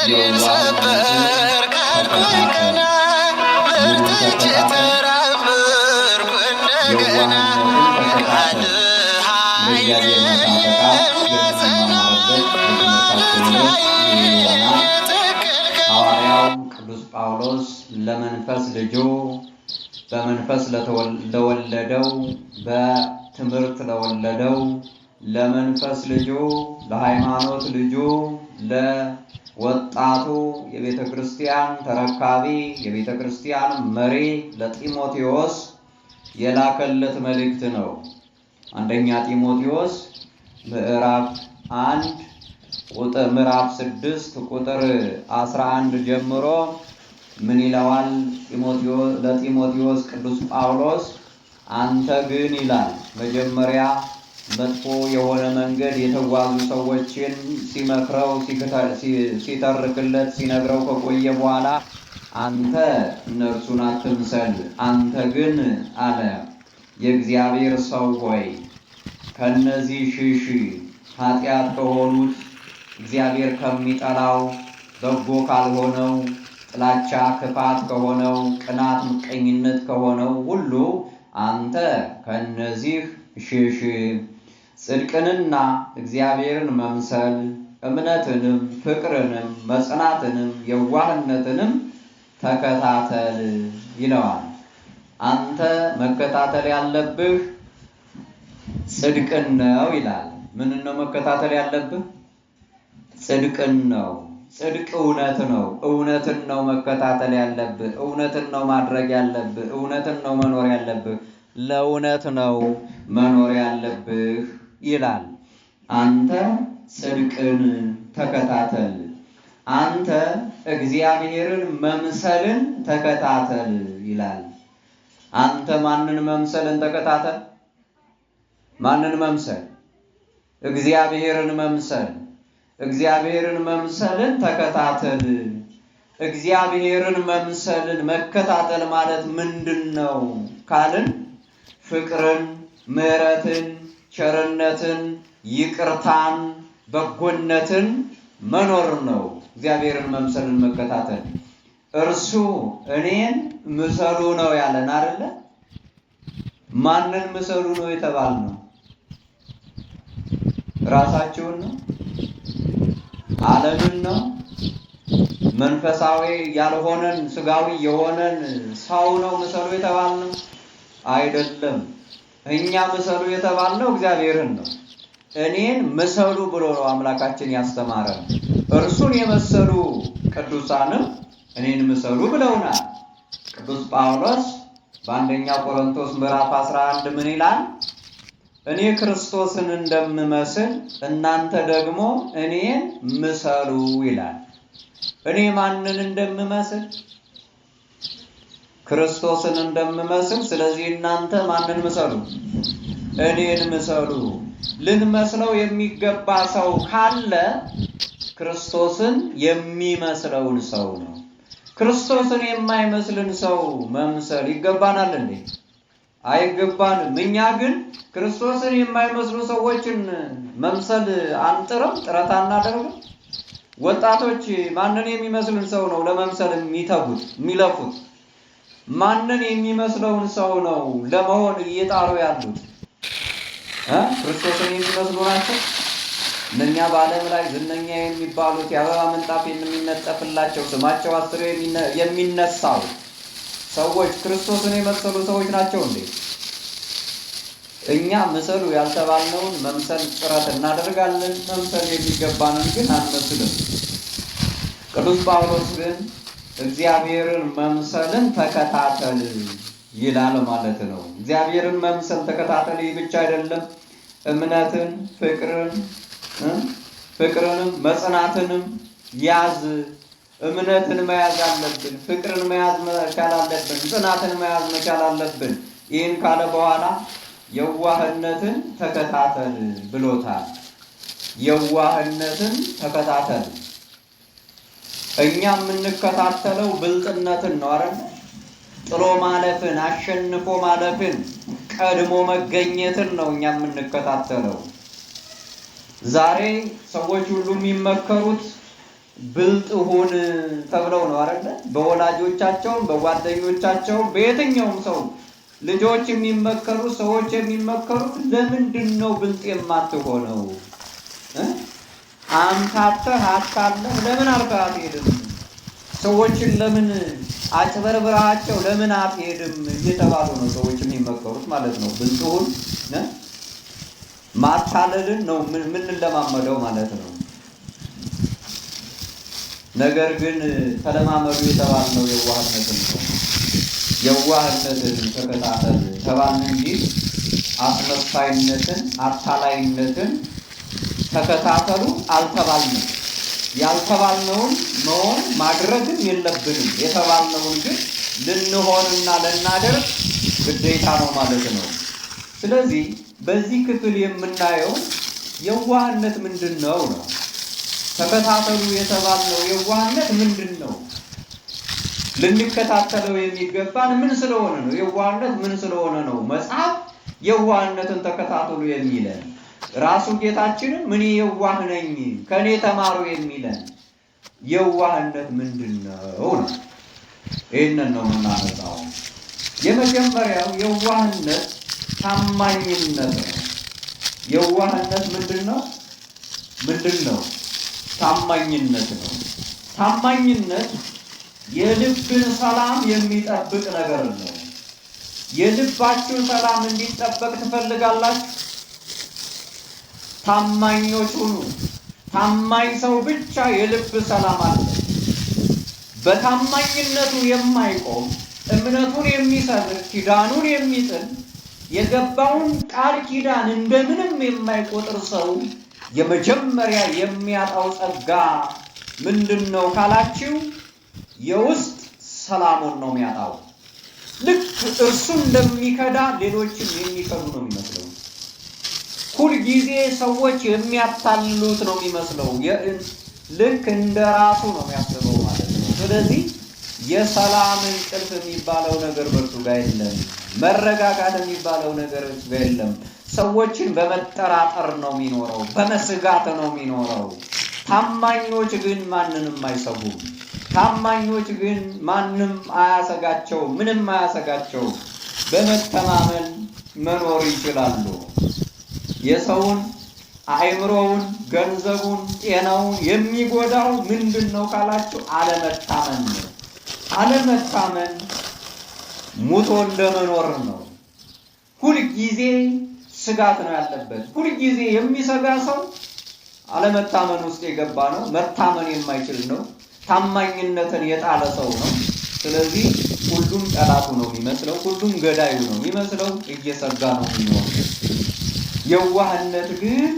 ወንበሬን ሰበር ካልኩኝ ቀና በርትቼ ተራመድኩ እንደገና ቃልህ ኃይሌ የሚያጸናኝ ማለት ላይ የተከልከኝ። ሐዋርያው ቅዱስ ጳውሎስ ለመንፈስ ልጁ በመንፈስ ለወለደው በትምህርት ለወለደው ለመንፈስ ልጁ ለሃይማኖት ልጁ ለወጣቱ የቤተ ክርስቲያን ተረካቢ የቤተ ክርስቲያን መሪ ለጢሞቴዎስ የላከለት መልእክት ነው። አንደኛ ጢሞቴዎስ ምዕራፍ 6 ቁጥር 11 ጀምሮ ምን ይለዋል? ለጢሞቴዎስ ቅዱስ ጳውሎስ አንተ ግን ይላል መጀመሪያ መጥፎ የሆነ መንገድ የተጓዙ ሰዎችን ሲመክረው ሲተርክለት ሲነግረው ከቆየ በኋላ አንተ እነርሱን አትምሰል፣ አንተ ግን አለ የእግዚአብሔር ሰው ሆይ ከነዚህ ሽሽ፣ ኃጢአት ከሆኑት እግዚአብሔር ከሚጠላው በጎ ካልሆነው ጥላቻ ክፋት ከሆነው ቅናት ምቀኝነት ከሆነው ሁሉ አንተ ከነዚህ ሽሽ። ጽድቅንና እግዚአብሔርን መምሰል እምነትንም ፍቅርንም መጽናትንም የዋህነትንም ተከታተል ይለዋል። አንተ መከታተል ያለብህ ጽድቅን ነው ይላል። ምን ነው መከታተል ያለብህ? ጽድቅን ነው። ጽድቅ እውነት ነው። እውነትን ነው መከታተል ያለብህ። እውነትን ነው ማድረግ ያለብህ። እውነትን ነው መኖር ያለብህ። ለእውነት ነው መኖር ያለብህ ይላል። አንተ ጽድቅን ተከታተል። አንተ እግዚአብሔርን መምሰልን ተከታተል ይላል። አንተ ማንን መምሰልን ተከታተል? ማንን መምሰል? እግዚአብሔርን መምሰል። እግዚአብሔርን መምሰልን ተከታተል። እግዚአብሔርን መምሰልን መከታተል ማለት ምንድነው ካልን ፍቅርን፣ ምሕረትን፣ ቸርነትን፣ ይቅርታን፣ በጎነትን መኖር ነው። እግዚአብሔርን መምሰልን መከታተል እርሱ እኔን ምሰሉ ነው ያለን አይደለ? ማንን ምሰሉ ነው የተባልነው? ራሳችሁን ነው? ዓለምን ነው? መንፈሳዊ ያልሆነን ስጋዊ የሆነን ሰው ነው ምሰሉ የተባልነው? አይደለም። እኛ ምሰሉ የተባልነው እግዚአብሔርን ነው። እኔን ምሰሉ ብሎ ነው አምላካችን ያስተማረን። እርሱን የመሰሉ ቅዱሳንም እኔን ምሰሉ ብለውናል። ቅዱስ ጳውሎስ በአንደኛ ቆሮንቶስ ምዕራፍ 11 ምን ይላል? እኔ ክርስቶስን እንደምመስል እናንተ ደግሞ እኔን ምሰሉ ይላል። እኔ ማንን እንደምመስል? ክርስቶስን እንደምመስል። ስለዚህ እናንተ ማንን ምሰሉ? እኔን ምሰሉ። ልንመስለው የሚገባ ሰው ካለ ክርስቶስን የሚመስለውን ሰው ነው። ክርስቶስን የማይመስልን ሰው መምሰል ይገባናል እንዴ? አይገባንም። እኛ ግን ክርስቶስን የማይመስሉ ሰዎችን መምሰል አንጥርም፣ ጥረት አናደርግም። ወጣቶች ማንን የሚመስልን ሰው ነው ለመምሰል የሚለፉት? ማንን የሚመስለውን ሰው ነው ለመሆን እየጣሩ ያሉት? ክርስቶስን የሚመስሉ ናቸው። እነኛ በዓለም ላይ ዝነኛ የሚባሉት የአበባ ምንጣፍ የሚነጠፍላቸው ስማቸው አስሬ የሚነሳው ሰዎች ክርስቶስን የመሰሉ ሰዎች ናቸው እንዴ? እኛ ምሰሉ ያልተባልነውን መምሰል ጥረት እናደርጋለን። መምሰል የሚገባንን ግን አንመስልም። ቅዱስ ጳውሎስ ግን እግዚአብሔርን መምሰልን ተከታተል ይላል ማለት ነው። እግዚአብሔርን መምሰል ተከታተል። ይህ ብቻ አይደለም። እምነትን፣ ፍቅርንም መጽናትንም ያዝ። እምነትን መያዝ አለብን። ፍቅርን መያዝ መቻል አለብን። ጽናትን መያዝ መቻል አለብን። ይህን ካለ በኋላ የዋህነትን ተከታተል ብሎታል። የዋህነትን ተከታተል። እኛ የምንከታተለው ብልጥነትን ነው አይደል? ጥሎ ማለፍን፣ አሸንፎ ማለፍን፣ ቀድሞ መገኘትን ነው እኛ የምንከታተለው። ዛሬ ሰዎች ሁሉ የሚመከሩት ብልጥ ሁን ተብለው ነው አይደል? በወላጆቻቸው በጓደኞቻቸው በየትኛውም ሰው ልጆች የሚመከሩ ሰዎች የሚመከሩት ለምንድን ነው ብልጥ የማትሆነው? አምታተህ አታለህ ለምን አርፈህ አትሄድም? ሰዎችን ለምን አጭበርብራቸው ለምን አትሄድም እየተባሉ ነው ሰዎች የሚመከሩት ማለት ነው። ብልጥ ሁን ማታለልን ነው ምን ለማመደው ማለት ነው። ነገር ግን ተለማመዱ የተባልነው የዋህነትን ነው። የዋህነትን ተከታተል ተባልን እንጂ አስመሳይነትን አታላይነትን ተከታተሉ አልተባልንም። ያልተባልነውን መሆን ማድረግም የለብንም። የተባልነውን ግን ልንሆንና ልናደርግ ግዴታ ነው ማለት ነው። ስለዚህ በዚህ ክፍል የምናየው የዋህነት ምንድን ነው ነው። ተከታተሉ የተባልነው የዋህነት ምንድን ነው? ልንከታተለው የሚገባን ምን ስለሆነ ነው? የዋህነት ምን ስለሆነ ነው መጽሐፍ የዋህነትን ተከታተሉ የሚለን? ራሱ ጌታችንን ምን የዋህ ነኝ ከኔ ተማሩ የሚለን የዋህነት ምንድን ነው ነው። ይህንን ነው የምናነሳው። የመጀመሪያው የዋህነት ታማኝነት ነው። የዋህነት ምንድን ነው? ታማኝነት ነው። ታማኝነት የልብን ሰላም የሚጠብቅ ነገር ነው። የልባችሁ ሰላም እንዲጠበቅ ትፈልጋላችሁ? ታማኞች ሁኑ። ታማኝ ሰው ብቻ የልብ ሰላም አለ። በታማኝነቱ የማይቆም እምነቱን የሚሰብር ኪዳኑን የሚጥል የገባውን ቃል ኪዳን እንደምንም የማይቆጥር ሰው የመጀመሪያ የሚያጣው ጸጋ ምንድነው ካላችሁ የውስጥ ሰላሙን ነው የሚያጣው። ልክ እርሱ እንደሚከዳ ሌሎችም የሚከዱ ነው የሚመስለው። ሁል ጊዜ ሰዎች የሚያታልሉት ነው የሚመስለው። ልክ እንደራሱ ነው የሚያስበው ማለት ነው። ስለዚህ የሰላም እንቅልፍ የሚባለው ነገር በእርሱ ጋር የለም። መረጋጋት የሚባለው ነገር በእርሱ ጋር የለም። ሰዎችን በመጠራጠር ነው የሚኖረው፣ በመስጋት ነው የሚኖረው። ታማኞች ግን ማንንም አይሰጉም። ታማኞች ግን ማንም አያሰጋቸው፣ ምንም አያሰጋቸው። በመተማመን መኖር ይችላሉ። የሰውን አእምሮውን፣ ገንዘቡን፣ ጤናውን የሚጎዳው ምንድን ነው ካላችሁ አለመታመን ነው። አለመታመን ሙቶ እንደመኖር ነው። ሁልጊዜ ስጋት ነው ያለበት። ሁልጊዜ የሚሰጋ ሰው አለመታመን ውስጥ የገባ ነው። መታመን የማይችል ነው። ታማኝነትን የጣለ ሰው ነው። ስለዚህ ሁሉም ጠላቱ ነው የሚመስለው፣ ሁሉም ገዳዩ ነው የሚመስለው፣ እየሰጋ ነው የሚኖረው። የዋህነት ግን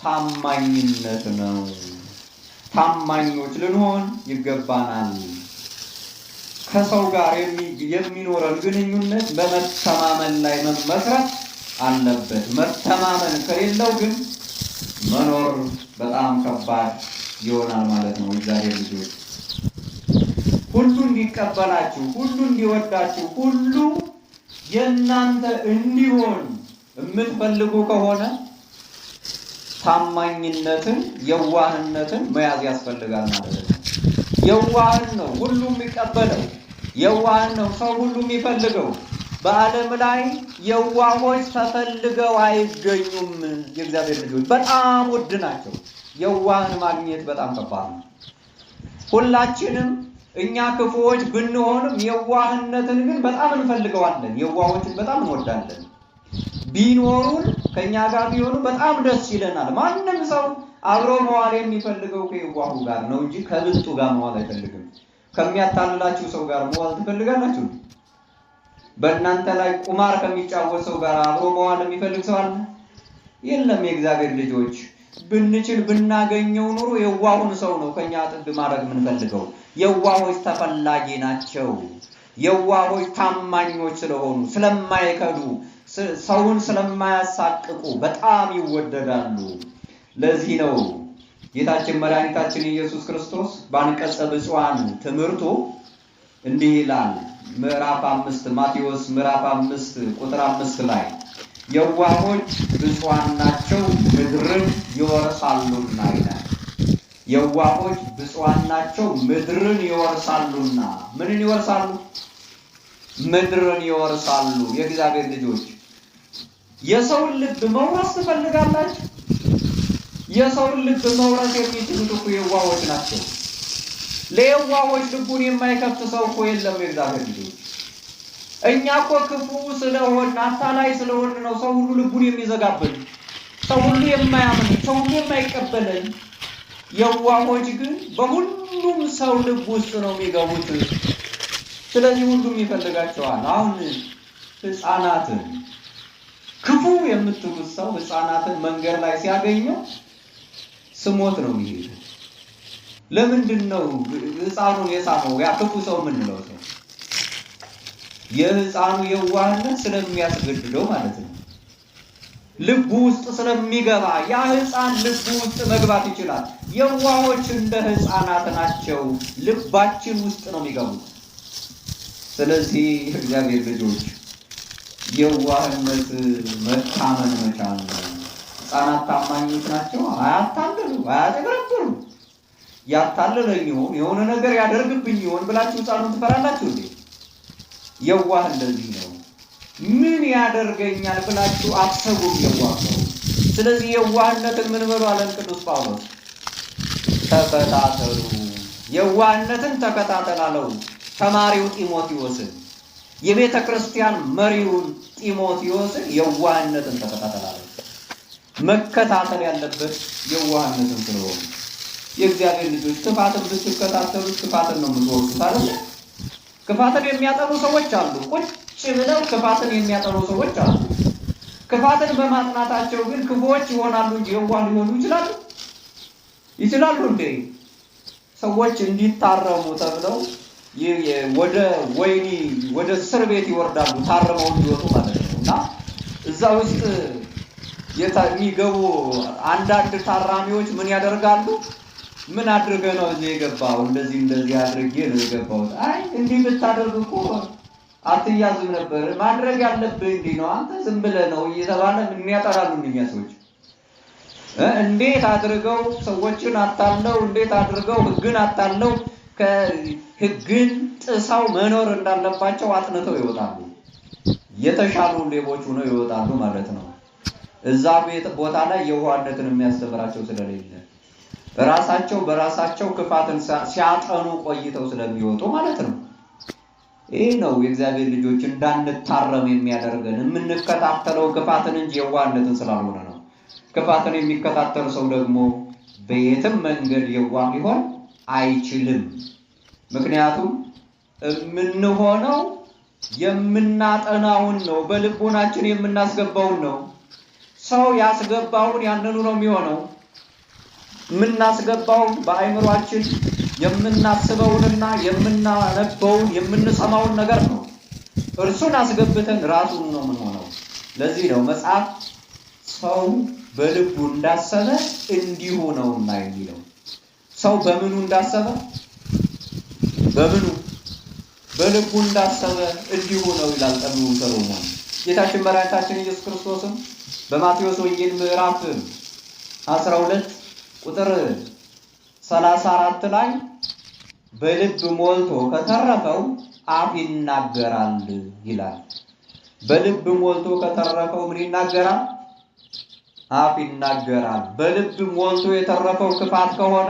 ታማኝነት ነው። ታማኞች ልንሆን ይገባናል። ከሰው ጋር የሚኖረን ግንኙነት በመተማመን ላይ መመስረት አለበት። መተማመን ከሌለው ግን መኖር በጣም ከባድ ይሆናል ማለት ነው። እግዚአብሔር ልጆች ሁሉ እንዲቀበላችሁ፣ ሁሉ እንዲወዳችሁ፣ ሁሉ የእናንተ እንዲሆን የምትፈልጉ ከሆነ ታማኝነትን፣ የዋህነትን መያዝ ያስፈልጋል ማለት ነው። የዋህን ነው ሁሉ የሚቀበለው፣ የዋህን ነው ሰው ሁሉ የሚፈልገው። በዓለም ላይ የዋሆች ተፈልገው አይገኙም። የእግዚአብሔር ልጆች በጣም ውድ ናቸው። የዋህን ማግኘት በጣም ከባድ ነው። ሁላችንም እኛ ክፉዎች ብንሆንም የዋህነትን ግን በጣም እንፈልገዋለን። የዋሆችን በጣም እንወዳለን። ቢኖሩን ከኛ ጋር ቢሆኑ በጣም ደስ ይለናል። ማንም ሰው አብሮ መዋል የሚፈልገው ከየዋሁ ጋር ነው እንጂ ከብልጡ ጋር መዋል አይፈልግም። ከሚያታልላችሁ ሰው ጋር መዋል ትፈልጋላችሁ? በእናንተ ላይ ቁማር ከሚጫወት ሰው ጋር አብሮ መዋል የሚፈልግ ሰው አለ? የለም። የእግዚአብሔር ልጆች ብንችል ብናገኘው ኑሮ የዋሁን ሰው ነው ከኛ ጥግ ማድረግ የምንፈልገው። የዋሆች ተፈላጊ ናቸው። የዋሆች ታማኞች ስለሆኑ ስለማይከዱ፣ ሰውን ስለማያሳቅቁ በጣም ይወደዳሉ። ለዚህ ነው ጌታችን መድኃኒታችን ኢየሱስ ክርስቶስ በአንቀጸ ብፁዓን ትምህርቱ እንዲህ ይላል። ምዕራፍ 5 ማቴዎስ ምዕራፍ 5 ቁጥር 5 ላይ የዋሆች ብፁዓን ናቸው ምድርን ይወርሳሉና ይላል። የዋሆች ብፁዓን ናቸው ምድርን ይወርሳሉና። ምንን ይወርሳሉ? ምድርን ይወርሳሉ። የእግዚአብሔር ልጆች የሰውን ልብ መውረስ ትፈልጋላችሁ? የሰውን ልብ መውረስ የሚችሉት እኮ የዋሆች ናቸው። ለየዋሆች ልቡን የማይከፍት ሰው እኮ የለም። የእግዚአብሔር ልጆች እኛ እኮ ክፉ ስለሆን አታላይ ስለሆን ነው ሰው ሁሉ ልቡን የሚዘጋብን፣ ሰው ሁሉ የማያምን፣ ሰው ሁሉ የማይቀበለን። የዋሆች ግን በሁሉም ሰው ልብ ውስጥ ነው የሚገቡት። ስለዚህ ሁሉም ይፈልጋቸዋል። አሁን ሕፃናትን ክፉ የምትሉት ሰው ሕፃናትን መንገድ ላይ ሲያገኘው ስሞት ነው የሚሄደው። ለምንድን ነው ሕፃኑን የሳመው? ያ ክፉ ሰው የምንለው ሰው የሕፃኑ የዋህነት ስለሚያስገድደው ማለት ነው። ልቡ ውስጥ ስለሚገባ ያ ሕፃን ልቡ ውስጥ መግባት ይችላል። የዋሆች እንደ ሕፃናት ናቸው፣ ልባችን ውስጥ ነው የሚገቡት። ስለዚህ እግዚአብሔር ልጆች የዋህነት መታመን መቻል ነው። ሕፃናት ታማኞች ናቸው። አያታልሉ፣ አያጭበረብሩ። ያታለለኝ ይሆን የሆነ ነገር ያደርግብኝ ይሆን ብላችሁ ሕፃኑን ትፈራላችሁ እንዴ? የዋህ እንደዚህ ነው። ምን ያደርገኛል ብላችሁ አትሰጉም። የዋህ ነው። ስለዚህ የዋህነትን ምን በሉ አለን ቅዱስ ጳውሎስ? ተከታተሉ። የዋህነትን ተከታተል አለው ተማሪው ጢሞቴዎስን። የቤተ ክርስቲያን መሪውን ጢሞቴዎስን የዋህነትን ተከታተል አለው። መከታተል ያለበት የዋህነትን ስለሆነ የእግዚአብሔር ልጆች ክፋትን ብትከታተሉት ክፋትን ነው የምትወርሱት አይደል? ክፋትን የሚያጠኑ ሰዎች አሉ። ቁጭ ብለው ክፋትን የሚያጠኑ ሰዎች አሉ። ክፋትን በማጥናታቸው ግን ክፉዎች ይሆናሉ እንጂ የዋህ ሊሆኑ ይችላሉ? ይችላሉ እንዴ? ሰዎች እንዲታረሙ ተብለው ወደ ወይኒ ወደ እስር ቤት ይወርዳሉ፣ ታርመው እንዲወጡ ማለት ነው። እና እዛ ውስጥ የሚገቡ አንዳንድ ታራሚዎች ምን ያደርጋሉ? ምን አድርገ ነው እዚህ የገባው? እንደዚህ አድርጌ ነው የገባሁት። አይ እንዲህ ብታደርግ እኮ አትያዝም ነበር፣ ማድረግ ያለብህ እንዲህ ነው፣ አንተ ዝም ብለህ ነው እየተባለ ምን ያጠራሉ እኛ ሰዎች። እንዴት አድርገው ሰዎችን አታለው፣ እንዴት አድርገው ሕግን አታለው ከሕግን ጥሰው መኖር እንዳለባቸው አጥንተው ይወጣሉ። የተሻሉ ሌቦች ሆነው ይወጣሉ ማለት ነው። እዛ ቦታ ላይ የዋህነትን የሚያስተምራቸው ስለሌለ ራሳቸው በራሳቸው ክፋትን ሲያጠኑ ቆይተው ስለሚወጡ ማለት ነው። ይህ ነው የእግዚአብሔር ልጆች እንዳንታረም የሚያደርገን። የምንከታተለው ክፋትን እንጂ የዋህነትን ስላልሆነ ነው። ክፋትን የሚከታተል ሰው ደግሞ በየትም መንገድ የዋህ ሊሆን አይችልም። ምክንያቱም የምንሆነው የምናጠናውን ነው፣ በልቦናችን የምናስገባውን ነው። ሰው ያስገባውን ያንኑ ነው የሚሆነው። የምናስገባውን በአእምሯችን የምናስበውንና የምናነበውን የምንሰማውን ነገር ነው። እርሱን አስገብተን ራሱን ነው የምንሆነው። ለዚህ ነው መጽሐፍ ሰው በልቡ እንዳሰበ እንዲሁ ነውና የሚለው። ሰው በምኑ እንዳሰበ በልቡ እንዳሰበ እንዲሁ ነው ይላል ጠቢቡ ሰሎሞን። ጌታችን መድኃኒታችን ኢየሱስ ክርስቶስም በማቴዎስ ወንጌል ምዕራፍ 12 ቁጥር 34 ላይ በልብ ሞልቶ ከተረፈው አፍ ይናገራል ይላል። በልብ ሞልቶ ከተረፈው ምን ይናገራል? አፍ ይናገራል። በልብ ሞልቶ የተረፈው ክፋት ከሆነ